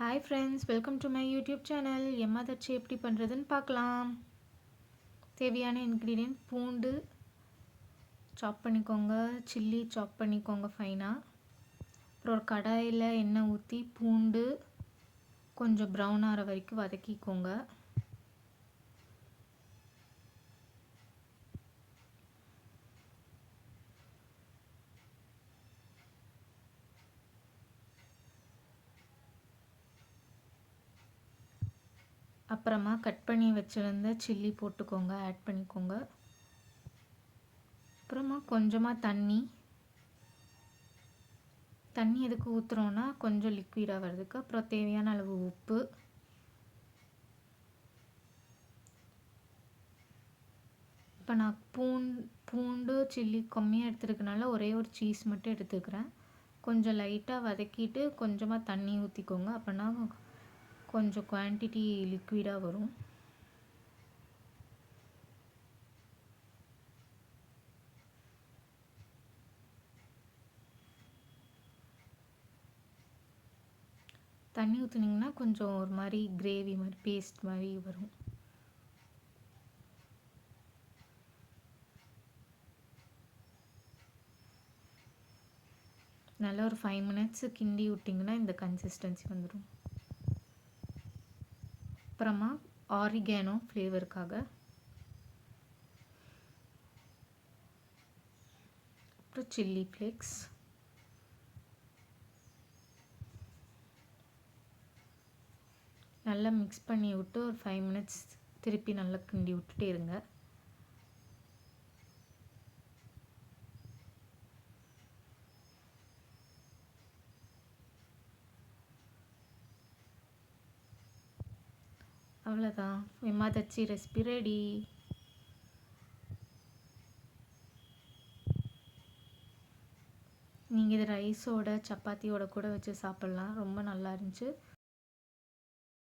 Hi friends, welcome to my YouTube channel. எம்மாதச்சு எப்படி பண்ணுறதுன்னு பார்க்கலாம். தேவையான இன்க்ரீடியன்ட் பூண்டு சாப் பண்ணிக்கோங்க, சில்லி சாப் பண்ணிக்கோங்க ஃபைனாக. அப்புறம் ஒரு கடாயில் எண்ணெய் ஊற்றி பூண்டு கொஞ்சம் ப்ரௌன் ஆகிற வரைக்கும் வதக்கிக்கோங்க. அப்புறமா கட் பண்ணி வச்சுருந்த சில்லி போட்டுக்கோங்க, ஆட் பண்ணிக்கோங்க. அப்புறமா கொஞ்சமாக தண்ணி எதுக்கு ஊற்றுறோன்னா கொஞ்சம் லிக்விடாக வர்றதுக்கு. அப்புறம் தேவையான அளவு உப்பு. இப்போ நான் பூண்டு சில்லி கம்மியாக எடுத்துருக்கனால ஒரே ஒரு சீஸ் மட்டும் எடுத்துக்கிறேன். கொஞ்சம் லைட்டாக வதக்கிட்டு கொஞ்சமாக தண்ணி ஊற்றிக்கோங்க. அப்போனா கொஞ்சம் குவான்டிட்டி லிக்விடாக வரும். தண்ணி ஊற்றுனீங்கன்னா கொஞ்சம் ஒரு மாதிரி கிரேவி மாதிரி பேஸ்ட் மாதிரி வரும். நல்லா ஒரு 5 மினிட்ஸ் கிண்டி விட்டிங்கன்னா இந்த கன்சிஸ்டன்சி வந்துடும். அப்புறமா ஆரிகேனோ ஃப்ளேவருக்காக, அப்புறம் சில்லி ஃப்ளேக்ஸ், நல்லா மிக்ஸ் பண்ணி விட்டு ஒரு 5 மினிட்ஸ் திருப்பி நல்லா கிண்டி விட்டுட்டே இருங்க. அவ்வளோதான், எம்மாதச்சி ரெசிபி ரெடி. நீங்கள் இது ரைஸோட சப்பாத்தியோட கூட வச்சு சாப்பிட்லாம். ரொம்ப நல்லா இருந்துச்சு.